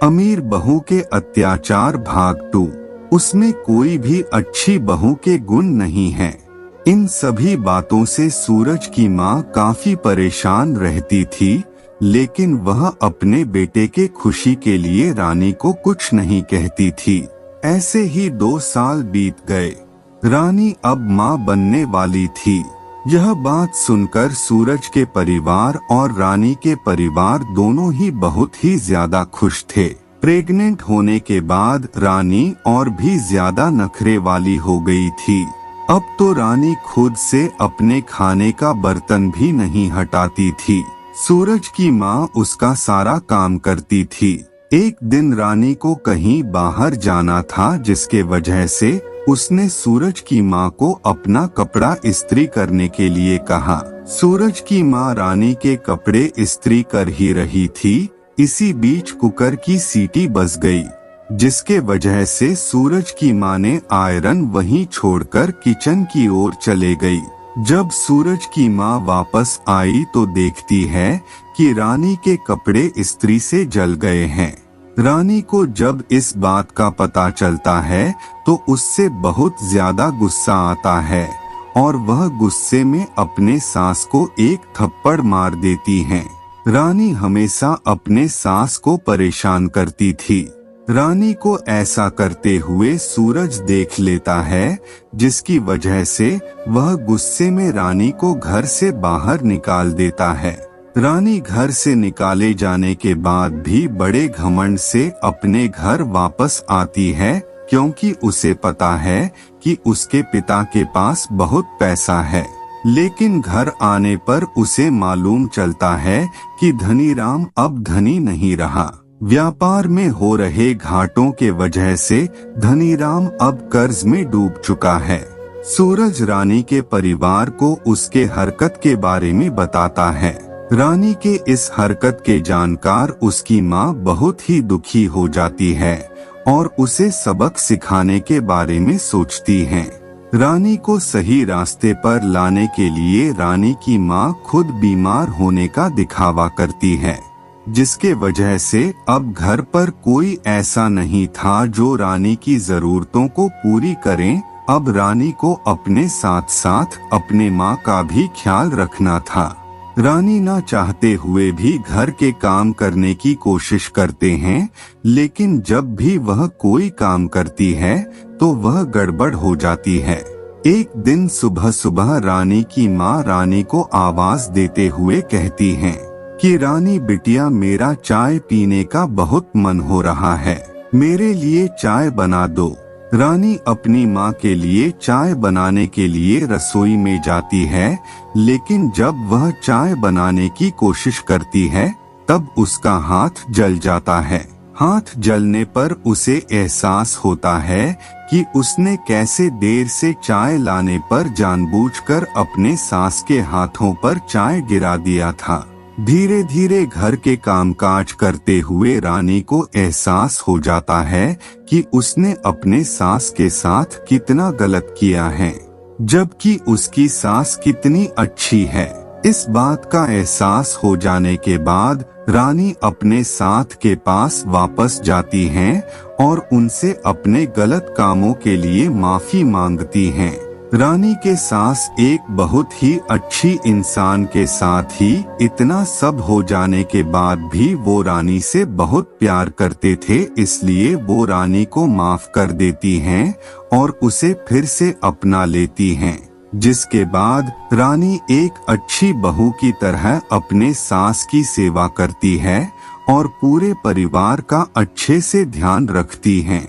अमीर बहू के अत्याचार भाग 2। उसमें कोई भी अच्छी बहू के गुण नहीं है। इन सभी बातों से सूरज की माँ काफी परेशान रहती थी, लेकिन वह अपने बेटे के खुशी के लिए रानी को कुछ नहीं कहती थी। ऐसे ही 2 साल बीत गए। रानी अब माँ बनने वाली थी। यह बात सुनकर सूरज के परिवार और रानी के परिवार दोनों ही बहुत ही ज्यादा खुश थे। प्रेग्नेंट होने के बाद रानी और भी ज्यादा नखरे वाली हो गई थी। अब तो रानी खुद से अपने खाने का बर्तन भी नहीं हटाती थी। सूरज की माँ उसका सारा काम करती थी। एक दिन रानी को कहीं बाहर जाना था, जिसके वजह से उसने सूरज की माँ को अपना कपड़ा इस्त्री करने के लिए कहा। सूरज की माँ रानी के कपड़े इस्त्री कर ही रही थी। इसी बीच कुकर की सीटी बज गई, जिसके वजह से सूरज की माँ ने आयरन वहीं छोड़कर किचन की ओर चले गई। जब सूरज की माँ वापस आई तो देखती है कि रानी के कपड़े इस्त्री से जल गए हैं। रानी को जब इस बात का पता चलता है तो उससे बहुत ज्यादा गुस्सा आता है और वह गुस्से में अपने सास को एक थप्पड़ मार देती है। रानी हमेशा अपने सास को परेशान करती थी। रानी को ऐसा करते हुए सूरज देख लेता है, जिसकी वजह से वह गुस्से में रानी को घर से बाहर निकाल देता है। रानी घर से निकाले जाने के बाद भी बड़े घमंड से अपने घर वापस आती है, क्योंकि उसे पता है कि उसके पिता के पास बहुत पैसा है। लेकिन घर आने पर उसे मालूम चलता है कि धनीराम अब धनी नहीं रहा। व्यापार में हो रहे घाटों के वजह से धनीराम अब कर्ज में डूब चुका है। सूरज रानी के परिवार को उसके हरकत के बारे में बताता है। रानी के इस हरकत के जानकार उसकी माँ बहुत ही दुखी हो जाती है और उसे सबक सिखाने के बारे में सोचती है। रानी को सही रास्ते पर लाने के लिए रानी की माँ खुद बीमार होने का दिखावा करती है, जिसके वजह से अब घर पर कोई ऐसा नहीं था जो रानी की जरूरतों को पूरी करें। अब रानी को अपने साथ साथ अपने माँ का भी ख्याल रखना था। रानी ना चाहते हुए भी घर के काम करने की कोशिश करते हैं, लेकिन जब भी वह कोई काम करती है तो वह गड़बड़ हो जाती है। एक दिन सुबह सुबह रानी की माँ रानी को आवाज देते हुए कहती हैं कि रानी बिटिया, मेरा चाय पीने का बहुत मन हो रहा है, मेरे लिए चाय बना दो। रानी अपनी माँ के लिए चाय बनाने के लिए रसोई में जाती है, लेकिन जब वह चाय बनाने की कोशिश करती है तब उसका हाथ जल जाता है। हाथ जलने पर उसे एहसास होता है कि उसने कैसे देर से चाय लाने पर जानबूझकर अपने सास के हाथों पर चाय गिरा दिया था। धीरे धीरे घर के कामकाज करते हुए रानी को एहसास हो जाता है कि उसने अपने सास के साथ कितना गलत किया है, जबकि उसकी सास कितनी अच्छी है। इस बात का एहसास हो जाने के बाद रानी अपने साथ के पास वापस जाती हैं और उनसे अपने गलत कामों के लिए माफी मांगती हैं। रानी के सास एक बहुत ही अच्छी इंसान के साथ ही इतना सब हो जाने के बाद भी वो रानी से बहुत प्यार करते थे, इसलिए वो रानी को माफ कर देती हैं और उसे फिर से अपना लेती हैं। जिसके बाद रानी एक अच्छी बहू की तरह अपने सास की सेवा करती है और पूरे परिवार का अच्छे से ध्यान रखती हैं।